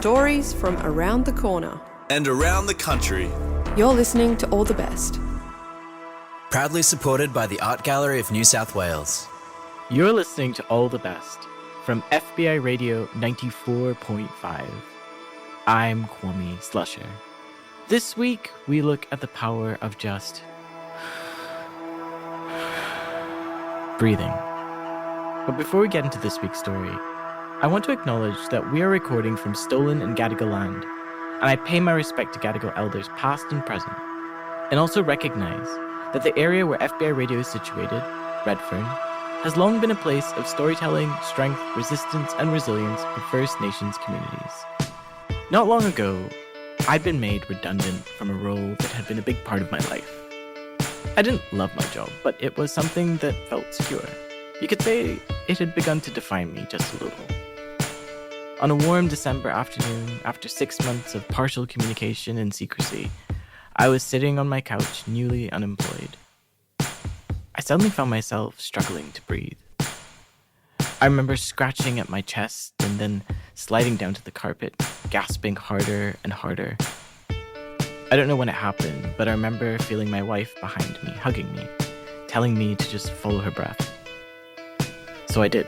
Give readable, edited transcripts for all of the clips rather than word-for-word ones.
stories from around the corner and around the country. You're listening to All the Best. Proudly supported by the Art Gallery of New South Wales. You're listening to All the Best from FBI Radio 94.5. I'm Kwame Slusher. This week, we look at the power of just breathing. But before we get into this week's story, I want to acknowledge that we are recording from stolen and Gadigal land, and I pay my respect to Gadigal elders past and present, and also recognize that the area where FBI Radio is situated, Redfern, has long been a place of storytelling, strength, resistance, and resilience for First Nations communities. Not long ago, I'd been made redundant from a role that had been a big part of my life. I didn't love my job, but it was something that felt secure. You could say it had begun to define me just a little. On a warm December afternoon, after 6 months of partial communication and secrecy, I was sitting on my couch, newly unemployed. I suddenly found myself struggling to breathe. I remember scratching at my chest and then sliding down to the carpet, gasping harder and harder. I don't know when it happened, but I remember feeling my wife behind me, hugging me, telling me to just follow her breath. So I did.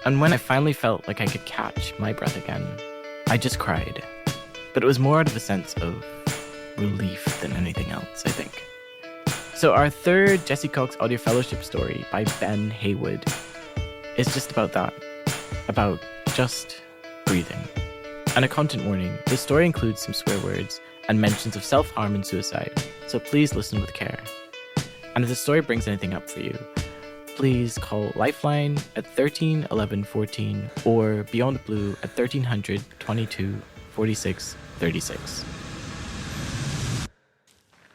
And when I finally felt like I could catch my breath again, I just cried. But it was more out of a sense of relief than anything else, I think. So our third Jesse Cox Audio Fellowship story by Ben Haywood is just about that. About just breathing. And a content warning, this story includes some swear words and mentions of self-harm and suicide, so please listen with care. And if the story brings anything up for you, please call Lifeline at 13 11 14 or Beyond Blue at 1300 22 46 36.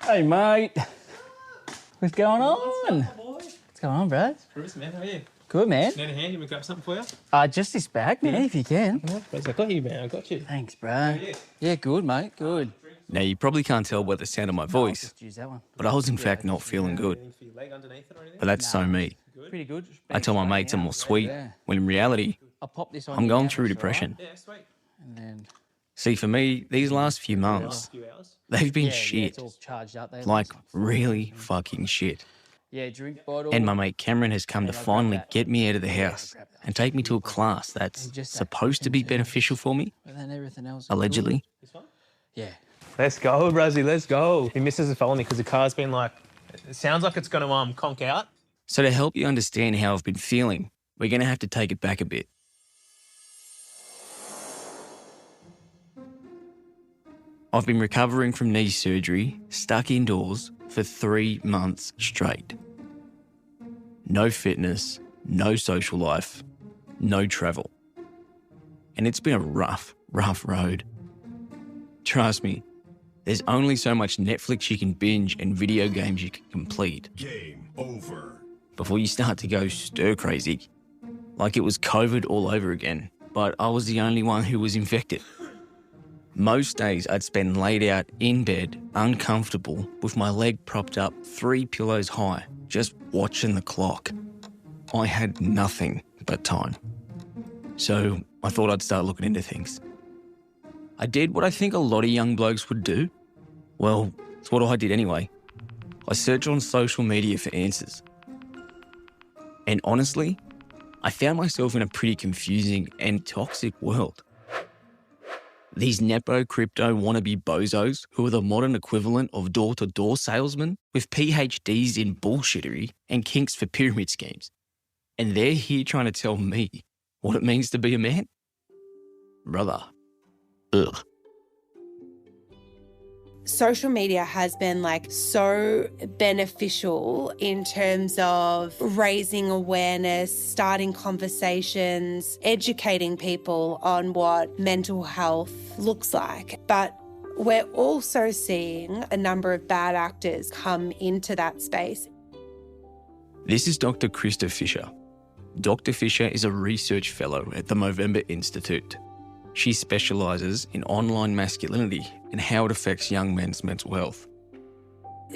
Hey mate, what's going on? What's going on, bro? Bruce, man, how are you? Good, man. Need a hand? You want me to grab something for you? Just this bag, man, if you can. I got you, man. I got you. Thanks, bro. Yeah, good, mate, good. Now, you probably can't tell by the sound of my voice, Just use that one. but I was in fact not feeling good. For your leg underneath it or anything? But that's so me. Pretty good. I tell my mates I'm all sweet, when in reality, I'll pop this on. I'm you going now, through that's all right. depression. Yeah, sweet. And then See, for me, these last few months, A few hours. they've been yeah, shit. it's all charged up there. Like, really fucking shit. Yeah, drink bottle. And my mate Cameron has come to finally get me out of the house and take me to a class that's supposed to be beneficial for me, And then everything else. is allegedly. good. Yeah. Let's go, Brazzy, let's go. Your missus is following me because the car's been like, it sounds like it's going to conk out. So to help you understand how I've been feeling, we're going to have to take it back a bit. I've been recovering from knee surgery, stuck indoors for 3 months straight. No fitness, no social life, no travel. And it's been a rough road. Trust me, there's only so much Netflix you can binge and video games you can complete. Game over. Before you start to go stir crazy. Like it was COVID all over again, but I was the only one who was infected. Most days I'd spend laid out in bed, uncomfortable, with my leg propped up 3 pillows high, just watching the clock. I had nothing but time. So I thought I'd start looking into things. I did what I think a lot of young blokes would do. Well, it's what I did anyway. I searched on social media for answers. And honestly, I found myself in a pretty confusing and toxic world. These nepo crypto wannabe bozos who are the modern equivalent of door-to-door salesmen with PhDs in bullshittery and kinks for pyramid schemes. And they're here trying to tell me what it means to be a man? Brother. Ugh. Social media has been so beneficial in terms of raising awareness, starting conversations, educating people on what mental health looks like. But we're also seeing a number of bad actors come into that space. This is Dr. Krista Fisher. Dr. Fisher is a research fellow at the Movember Institute. She specialises in online masculinity and how it affects young men's mental health.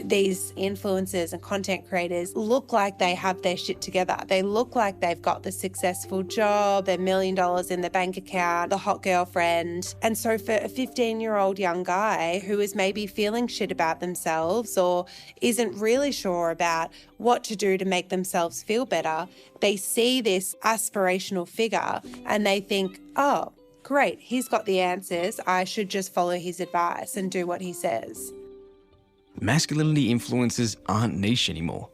these influencers and content creators look like they have their shit together. They look like they've got the successful job, their $1 million in the bank account, the hot girlfriend. And so for a 15-year-old young guy who is maybe feeling shit about themselves or isn't really sure about what to do to make themselves feel better, they see this aspirational figure and they think, oh, great, he's got the answers. I should just follow his advice and do what he says. Masculinity influencers aren't niche anymore.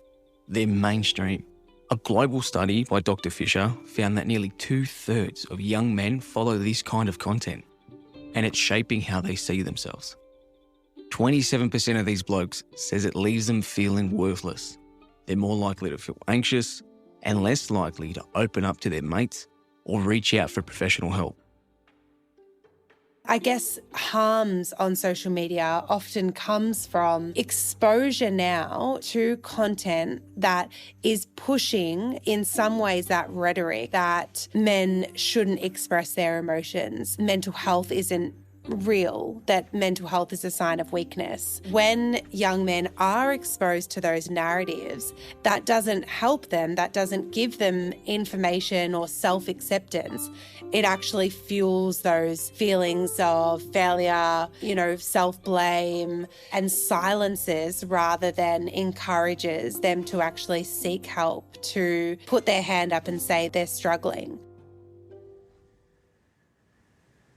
They're mainstream. A global study by Dr. Fisher found that nearly 2/3 of young men follow this kind of content, and it's shaping how they see themselves. 27% of these blokes says it leaves them feeling worthless. They're more likely to feel anxious and less likely to open up to their mates or reach out for professional help. I guess harms on social media often comes from exposure now to content that is pushing, in some ways, that rhetoric that men shouldn't express their emotions. Mental health isn't real, that mental health is a sign of weakness. When young men are exposed to those narratives, that doesn't help them, that doesn't give them information or self-acceptance. It actually fuels those feelings of failure, self-blame, and silences rather than encourages them to actually seek help, to put their hand up and say they're struggling.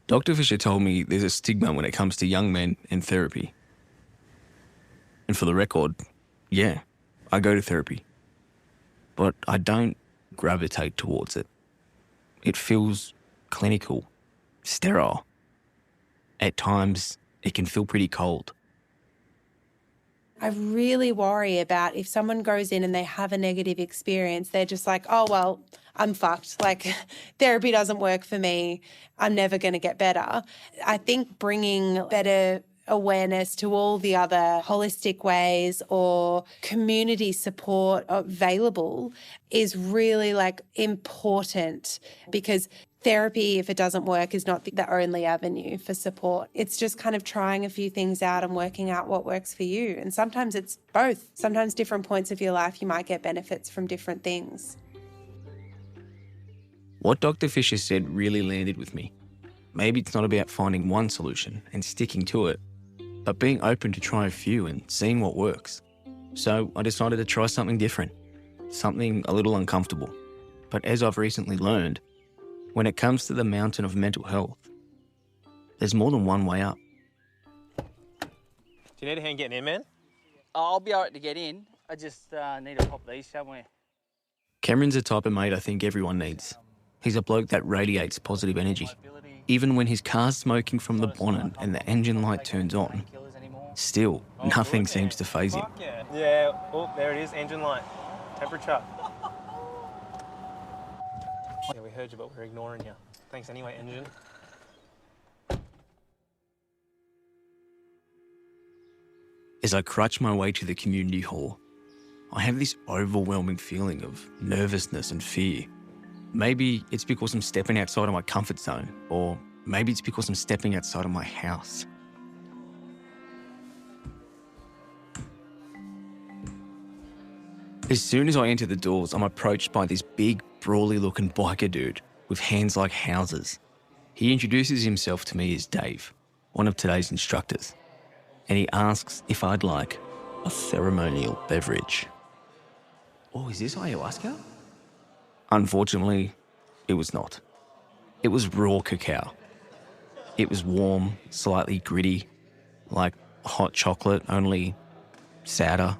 Dr. Fisher told me there's a stigma when it comes to young men and therapy. And for the record, yeah, I go to therapy. But I don't gravitate towards it. It feels clinical, sterile. At times, it can feel pretty cold. I really worry about if someone goes in and they have a negative experience, they're just like, oh, well, I'm fucked. Like, therapy doesn't work for me. I'm never going to get better. I think bringing better awareness to all the other holistic ways or community support available is really important, because therapy, if it doesn't work, is not the only avenue for support. It's just kind of trying a few things out and working out what works for you. And sometimes it's both. Sometimes different points of your life, you might get benefits from different things. What Dr. Fisher said really landed with me. Maybe it's not about finding one solution and sticking to it, but being open to try a few and seeing what works. So I decided to try something different, something a little uncomfortable. But as I've recently learned, when it comes to the mountain of mental health, there's more than one way up. Do you need a hand getting in, man? I'll be all right to get in. I just need to pop these somewhere. Cameron's the type of mate I think everyone needs. He's a bloke that radiates positive energy. Even when his car's smoking from the bonnet and the engine light turns on, still, nothing seems to faze him. Yeah, oh, there it is, engine light, temperature. Yeah, we heard you, but we're ignoring you. Thanks anyway, engine. As I crutch my way to the community hall, I have this overwhelming feeling of nervousness and fear. Maybe it's because I'm stepping outside of my comfort zone, or maybe it's because I'm stepping outside of my house. As soon as I enter the doors, I'm approached by this big, brawly-looking biker dude with hands like houses. He introduces himself to me as Dave, one of today's instructors, and he asks if I'd like a ceremonial beverage. Oh, is this ayahuasca? Unfortunately, it was not. It was raw cacao. It was warm, slightly gritty, like hot chocolate, only sadder.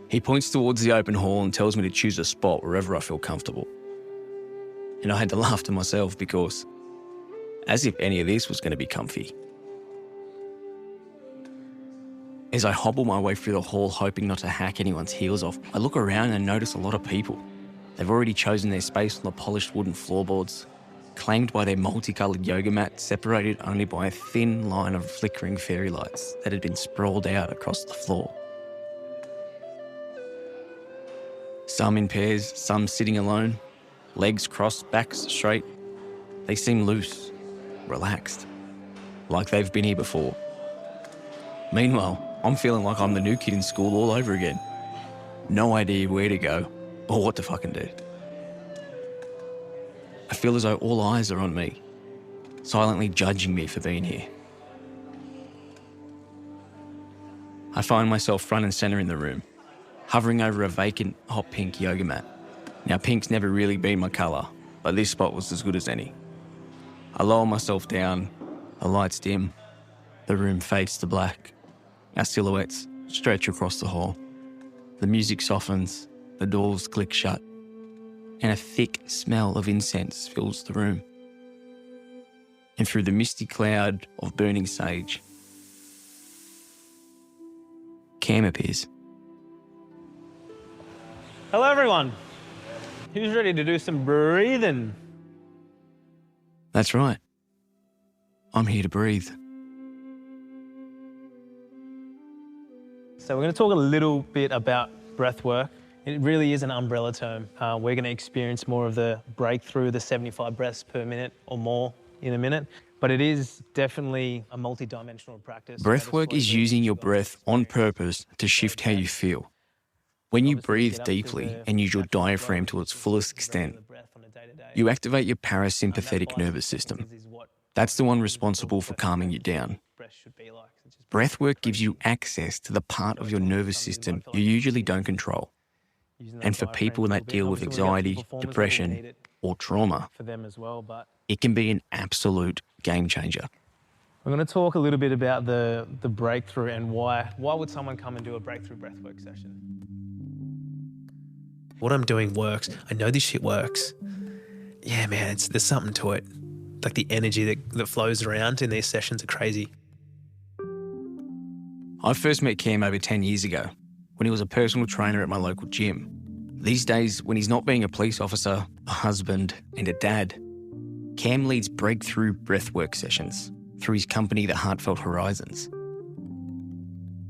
He points towards the open hall and tells me to choose a spot wherever I feel comfortable. And I had to laugh to myself because, as if any of this was going to be comfy. As I hobble my way through the hall, hoping not to hack anyone's heels off, I look around and notice a lot of people. They've already chosen their space on the polished wooden floorboards, claimed by their multicoloured yoga mat, separated only by a thin line of flickering fairy lights that had been sprawled out across the floor. Some in pairs, some sitting alone, legs crossed, backs straight. They seem loose, relaxed. like they've been here before. Meanwhile, I'm feeling like I'm the new kid in school all over again. No idea where to go or what to fucking do. I feel as though all eyes are on me, silently judging me for being here. I find myself front and centre in the room, hovering over a vacant hot pink yoga mat. Now, pink's never really been my colour, but this spot was as good as any. I lower myself down, the lights dim, the room fades to black. Our silhouettes stretch across the hall. The music softens, the doors click shut, and a thick smell of incense fills the room. And through the misty cloud of burning sage, Cam appears. Hello, everyone. Who's ready to do some breathing? That's right. I'm here to breathe. So we're going to talk a little bit about breath work. It really is an umbrella term. We're going to experience more of the breakthrough, the 75 breaths per minute or more in a minute, but it is definitely a multi-dimensional practice. Breathwork is using your breath on purpose to shift how you feel. When you breathe deeply and use your diaphragm to its fullest extent, you activate your parasympathetic nervous system. That's the one responsible for calming you down. Breathwork gives you access to the part of your nervous system you usually don't control. And for people that deal with anxiety, depression, or trauma, it can be an absolute game changer. We're going to talk a little bit about the breakthrough and why would someone come and do a breakthrough breathwork session? What I'm doing works. I know this shit works. Yeah, man, there's something to it. Like the energy that flows around in these sessions are crazy. I first met Cam over 10 years ago when he was a personal trainer at my local gym. These days, when he's not being a police officer, a husband, and a dad, Cam leads breakthrough breathwork sessions through his company, The Heartfelt Horizons.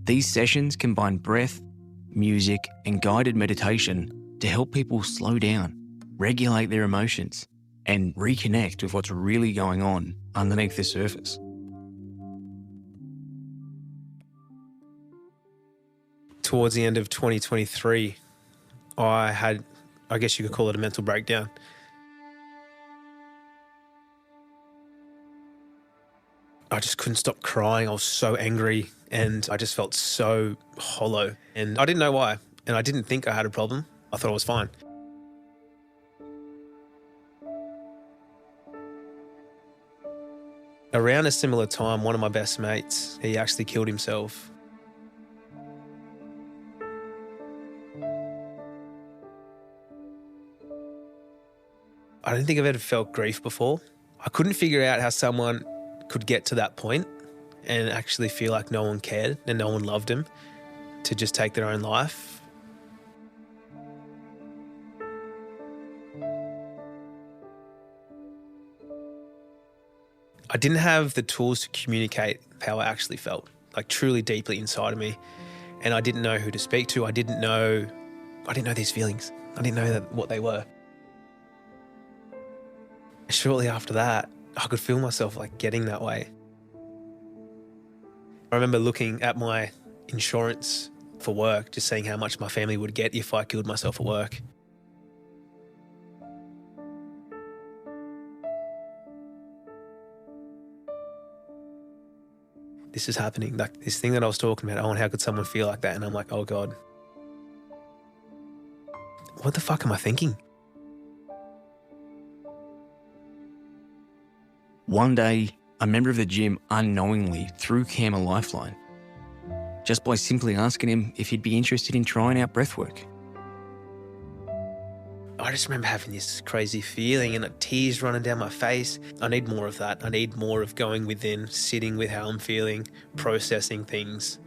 These sessions combine breath, music, and guided meditation to help people slow down, regulate their emotions, and reconnect with what's really going on underneath the surface. Towards the end of 2023, I had, I guess you could call it a mental breakdown. I just couldn't stop crying. I was so angry and I just felt so hollow. And I didn't know why. And I didn't think I had a problem. I thought I was fine. Around a similar time, one of my best mates, he actually killed himself. I don't think I've ever felt grief before. I couldn't figure out how someone could get to that point and actually feel like no one cared and no one loved him to just take their own life. I didn't have the tools to communicate how I actually felt, like truly deeply inside of me. And I didn't know who to speak to. I didn't know these feelings. I didn't know what they were. Shortly after that, I could feel myself like getting that way. I remember looking at my insurance for work, just seeing how much my family would get if I killed myself at work. This is happening, like this thing that I was talking about, oh, and how could someone feel like that? And I'm like, oh God, what the fuck am I thinking? One day, a member of the gym unknowingly threw Cam a lifeline, just by simply asking him if he'd be interested in trying out breathwork. I just remember having this crazy feeling and tears running down my face. I need more of that. I need more of going within, sitting with how I'm feeling, processing things.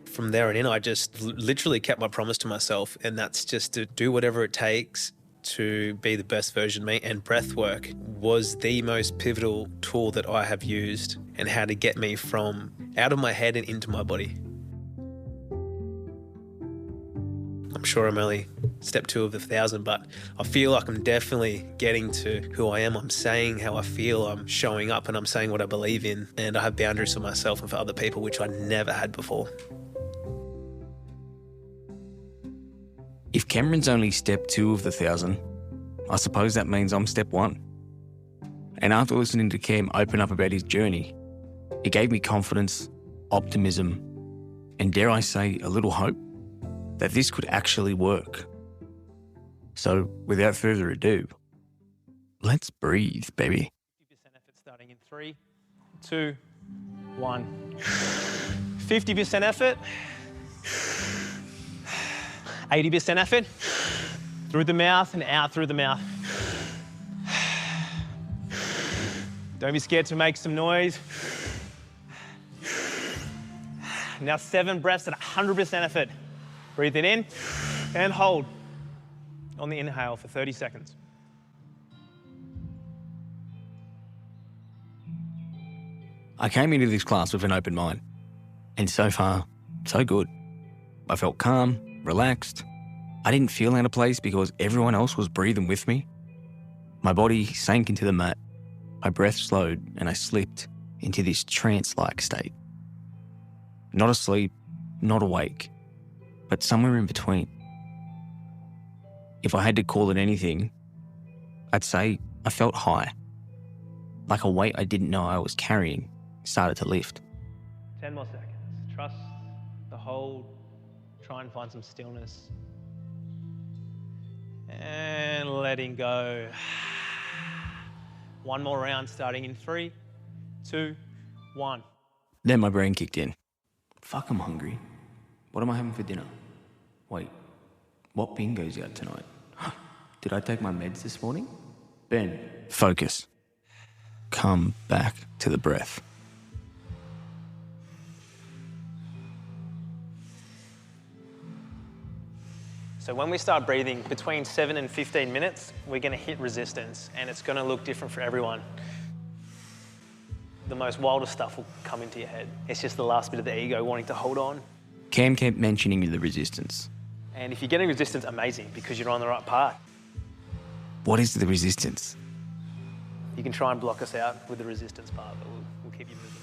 From there on in, I just literally kept my promise to myself, and that's just to do whatever it takes to be the best version of me. And breathwork was the most pivotal tool that I have used and how to get me from out of my head and into my body. I'm sure I'm only step 2 of the 1,000, but I feel like I'm definitely getting to who I am. I'm saying how I feel, I'm showing up, and I'm saying what I believe in, and I have boundaries for myself and for other people, which I never had before. If Cameron's only step 2 of the 1,000, I suppose that means I'm step 1. And after listening to Cam open up about his journey, it gave me confidence, optimism, and dare I say, a little hope that this could actually work. So without further ado, let's breathe, baby. 50% effort starting in 3, 2, 1. 50% effort. 80% effort. Through the mouth and out through the mouth. Don't be scared to make some noise. Now 7 breaths at 100% effort. Breathe it in and hold on the inhale for 30 seconds. I came into this class with an open mind, and so far, so good. I felt calm, relaxed. I didn't feel out of place because everyone else was breathing with me. My body sank into the mat. My breath slowed and I slipped into this trance-like state. Not asleep, not awake, but somewhere in between. If I had to call it anything, I'd say I felt high. Like a weight I didn't know I was carrying started to lift. 10 more seconds. Trust the hold. Try and find some stillness. And letting go. One more round starting in 3, 2, 1. Then my brain kicked in. Fuck, I'm hungry. What am I having for dinner? Wait, what bingo's out tonight? Did I take my meds this morning? Ben, focus. Come back to the breath. So when we start breathing between 7 and 15 minutes, we're going to hit resistance, and it's going to look different for everyone. The most wildest stuff will come into your head. It's just the last bit of the ego wanting to hold on. Cam kept mentioning the resistance. And if you're getting resistance, amazing, because you're on the right path. What is the resistance? You can try and block us out with the resistance part, but we'll keep you moving.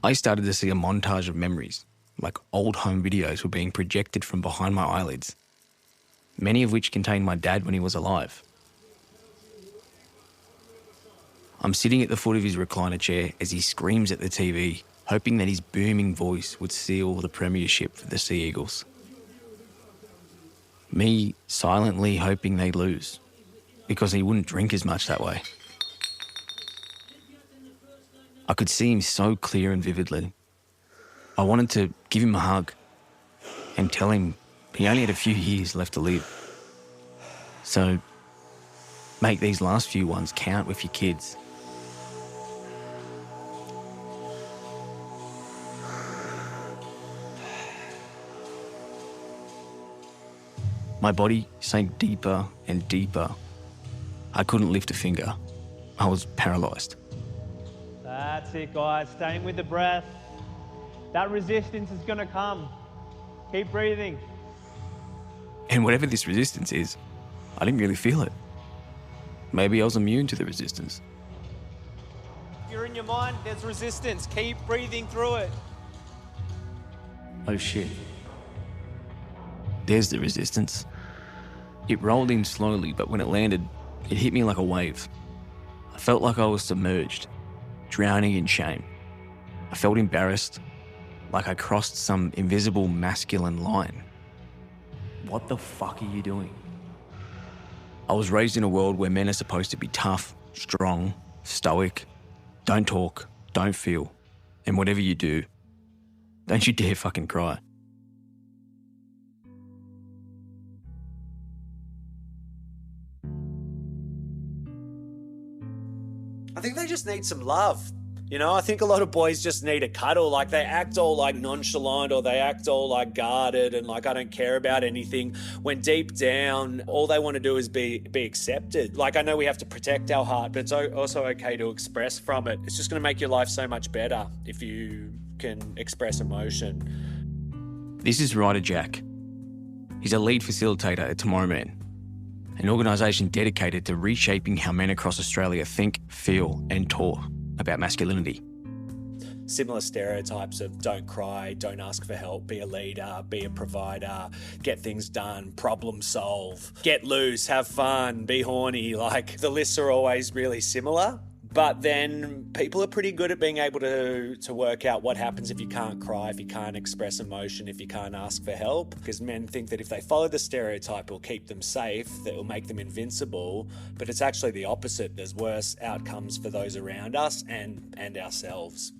I started to see a montage of memories, like old home videos were being projected from behind my eyelids, many of which contained my dad when he was alive. I'm sitting at the foot of his recliner chair as he screams at the TV, hoping that his booming voice would seal the premiership for the Sea Eagles. Me silently hoping they'd lose, because he wouldn't drink as much that way. I could see him so clear and vividly. I wanted to give him a hug and tell him he only had a few years left to live. So make these last few ones count with your kids. My body sank deeper and deeper. I couldn't lift a finger. I was paralysed. That's it, guys. Staying with the breath. That resistance is going to come. Keep breathing. And whatever this resistance is, I didn't really feel it. Maybe I was immune to the resistance. If you're in your mind, there's resistance. Keep breathing through it. Oh shit. There's the resistance. It rolled in slowly, but when it landed, it hit me like a wave. I felt like I was submerged, drowning in shame. I felt embarrassed, like I crossed some invisible masculine line. What the fuck are you doing? I was raised in a world where men are supposed to be tough, strong, stoic, don't talk, don't feel, and whatever you do, don't you dare fucking cry. I think they just need some love. You know, I think a lot of boys just need a cuddle. Like, they act all like nonchalant, or they act all like guarded and like I don't care about anything, when deep down all they want to do is be accepted. Like, I know we have to protect our heart, but it's also okay to express from it. It's just going to make your life so much better if you can express emotion. This is Ryder Jack. He's a lead facilitator at Tomorrow Men, an organisation dedicated to reshaping how men across Australia think, feel and talk about masculinity. Similar stereotypes of don't cry, don't ask for help, be a leader, be a provider, get things done, problem solve, get loose, have fun, be horny. Like, the lists are always really similar. But then people are pretty good at being able to work out what happens if you can't cry, if you can't express emotion, if you can't ask for help. Because men think that if they follow the stereotype, it'll keep them safe, that it'll make them invincible. But it's actually the opposite. There's worse outcomes for those around us and ourselves.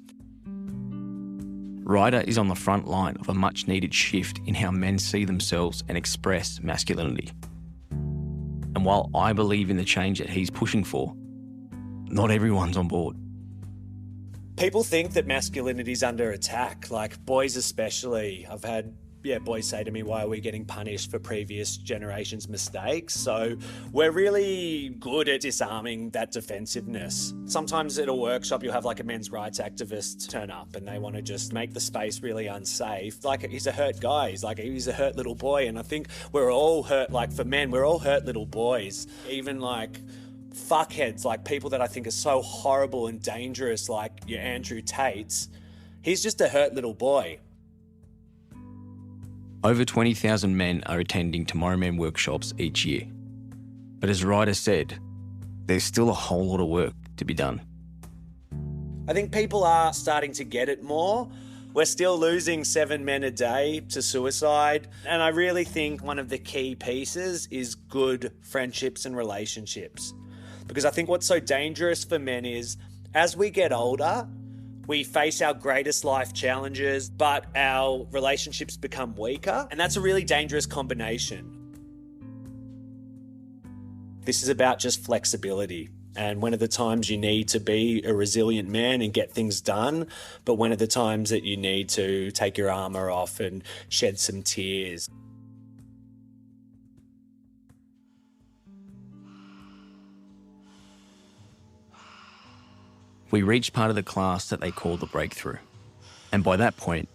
Ryder is on the front line of a much needed shift in how men see themselves and express masculinity. And while I believe in the change that he's pushing for, not everyone's on board. People think that masculinity is under attack, like boys especially. I've had boys say to me, why are we getting punished for previous generations' mistakes? So we're really good at disarming that defensiveness. Sometimes at a workshop, you'll have like a men's rights activist turn up and they want to just make the space really unsafe. Like, he's a hurt guy. He's a hurt little boy. And I think we're all hurt, like for men, we're all hurt little boys. Even like fuckheads, like people that I think are so horrible and dangerous, like your Andrew Tates, he's just a hurt little boy. Over 20,000 men are attending Tomorrow Men workshops each year. But as Ryder said, there's still a whole lot of work to be done. I think people are starting to get it more. We're still losing 7 men a day to suicide. And I really think one of the key pieces is good friendships and relationships. Because I think what's so dangerous for men is, as we get older, we face our greatest life challenges, but our relationships become weaker. And that's a really dangerous combination. This is about just flexibility. And when are the times you need to be a resilient man and get things done, but when are the times that you need to take your armour off and shed some tears? We reached part of the class that they call the breakthrough. And by that point,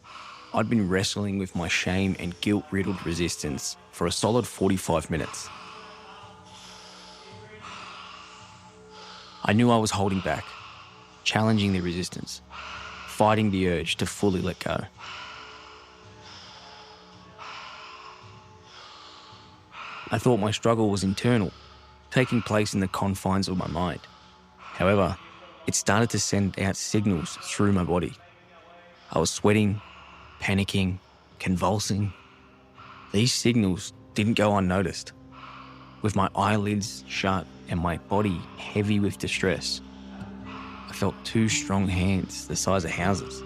I'd been wrestling with my shame and guilt-riddled resistance for a solid 45 minutes. I knew I was holding back, challenging the resistance, fighting the urge to fully let go. I thought my struggle was internal, taking place in the confines of my mind. However, it started to send out signals through my body. I was sweating, panicking, convulsing. These signals didn't go unnoticed. With my eyelids shut and my body heavy with distress, I felt 2 strong hands the size of houses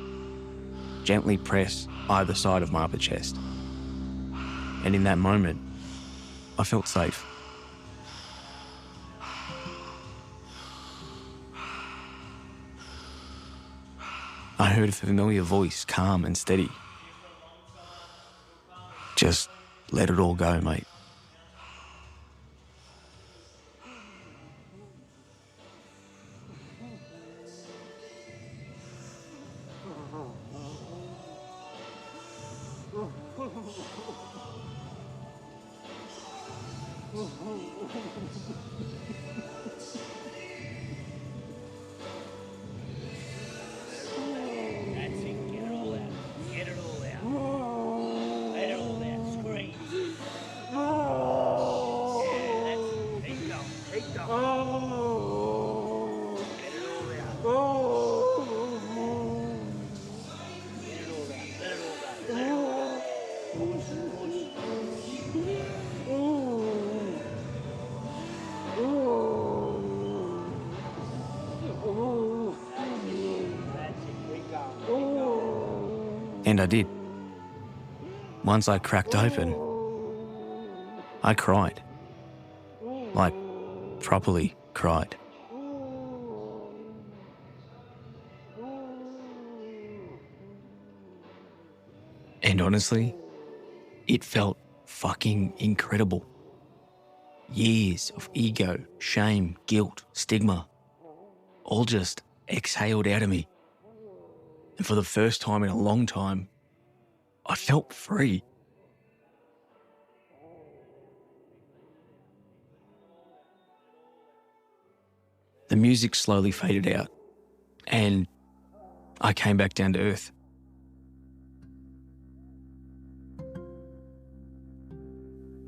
gently press either side of my upper chest. And in that moment, I felt safe. I heard a familiar voice, calm and steady. Just let it all go, mate. And I did. Once I cracked open, I cried. Like, properly cried. And honestly, it felt fucking incredible. Years of ego, shame, guilt, stigma, all just exhaled out of me. And for the first time in a long time, I felt free. The music slowly faded out, and I came back down to earth.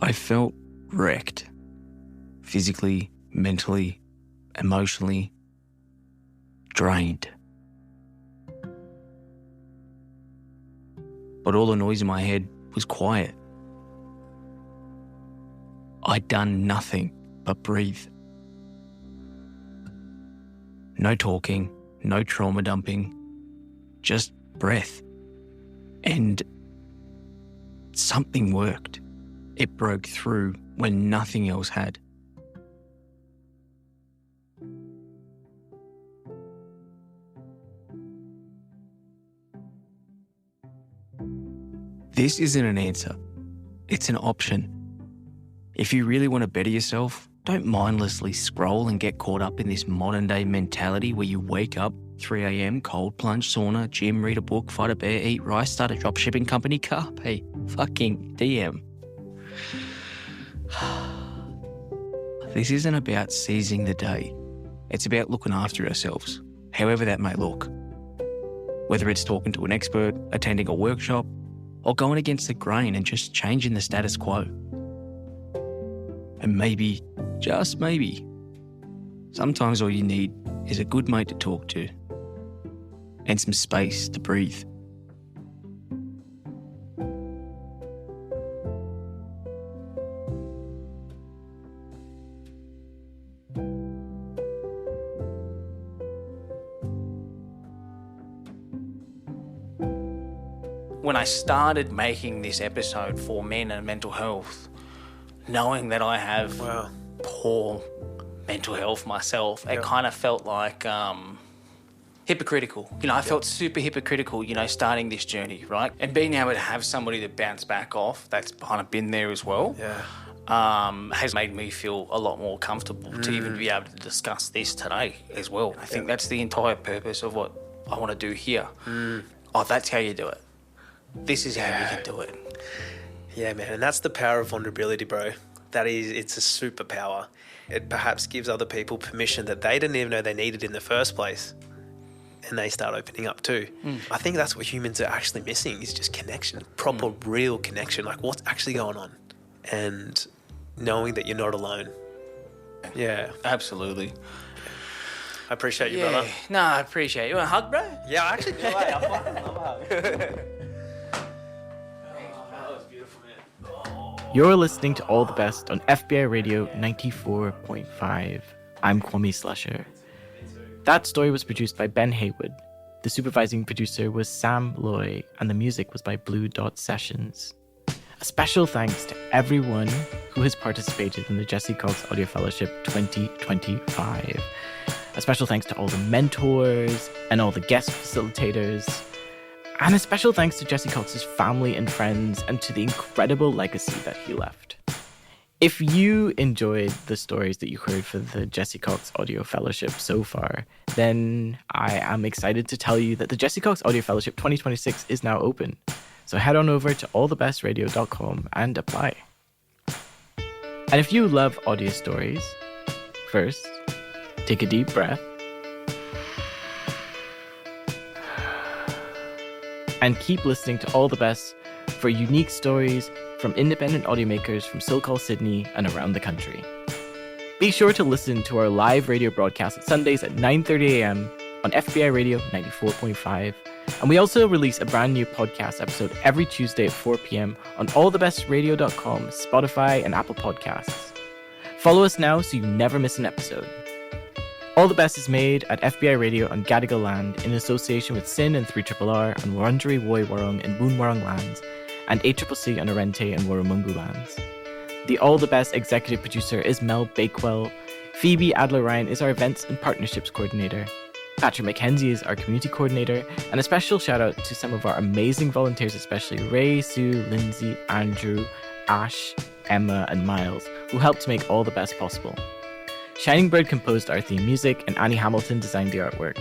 I felt wrecked, physically, mentally, emotionally, drained. But all the noise in my head was quiet. I'd done nothing but breathe. No talking, no trauma dumping, just breath. And something worked. It broke through when nothing else had. This isn't an answer. It's an option. If you really want to better yourself, don't mindlessly scroll and get caught up in this modern day mentality where you wake up, 3 a.m, cold plunge, sauna, gym, read a book, fight a bear, eat rice, start a drop shipping company, carpe fucking DM. This isn't about seizing the day. It's about looking after ourselves, however that may look. Whether it's talking to an expert, attending a workshop, or going against the grain and just changing the status quo. And maybe, just maybe, sometimes all you need is a good mate to talk to and some space to breathe. When I started making this episode for men and mental health, knowing that I have poor mental health myself, it kind of felt like hypocritical. I felt super hypocritical, starting this journey, right? And being able to have somebody to bounce back off that's kind of been there as well has made me feel a lot more comfortable to even be able to discuss this today as well. I think that's the entire purpose of what I want to do here. Oh, that's how you do it. This is how you can do it. Yeah, man, and that's the power of vulnerability, bro. It's a superpower. It perhaps gives other people permission that they didn't even know they needed in the first place, and they start opening up too. I think that's what humans are actually missing, is just connection, proper, real connection, like what's actually going on, and knowing that you're not alone. Yeah. Absolutely. I appreciate you, brother. No, I appreciate you. You want a hug, bro? Yeah, I actually do. I fucking love a hug. You're listening to All the Best on FBI Radio 94.5. I'm Kwame Slusher. That story was produced by Ben Haywood. The supervising producer was Sam Loy, and the music was by Blue Dot Sessions. A special thanks to everyone who has participated in the Jesse Cox Audio Fellowship 2025. A special thanks to all the mentors and all the guest facilitators. And a special thanks to Jesse Cox's family and friends, and to the incredible legacy that he left. If you enjoyed the stories that you heard for the Jesse Cox Audio Fellowship so far, then I am excited to tell you that the Jesse Cox Audio Fellowship 2026 is now open. So head on over to allthebestradio.com and apply. And if you love audio stories, first, take a deep breath. And keep listening to All the Best for unique stories from independent audiomakers from SoCal, Sydney, and around the country. Be sure to listen to our live radio broadcast at Sundays at 9:30 a.m. on FBI Radio 94.5. And we also release a brand new podcast episode every Tuesday at 4 p.m. on allthebestradio.com, Spotify, and Apple Podcasts. Follow us now so you never miss an episode. All the Best is made at FBI Radio on Gadigal land in association with SYN and 3RRR on Wurundjeri Woi Wurrung and Boonwurrung lands, and ACCC on Arrente and Warramungu lands. The All the Best executive producer is Mel Bakewell. Phoebe Adler-Ryan is our events and partnerships coordinator. Patrick McKenzie is our community coordinator, and a special shout out to some of our amazing volunteers, especially Ray, Sue, Lindsay, Andrew, Ash, Emma, and Miles, who helped to make All the Best possible. Shining Bird composed our theme music, and Annie Hamilton designed the artwork.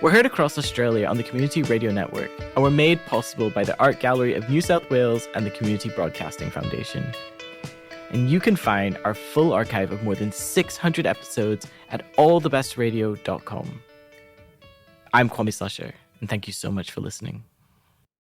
We're heard across Australia on the Community Radio Network, and we're made possible by the Art Gallery of New South Wales and the Community Broadcasting Foundation. And you can find our full archive of more than 600 episodes at allthebestradio.com. I'm Kwame Slusher, and thank you so much for listening.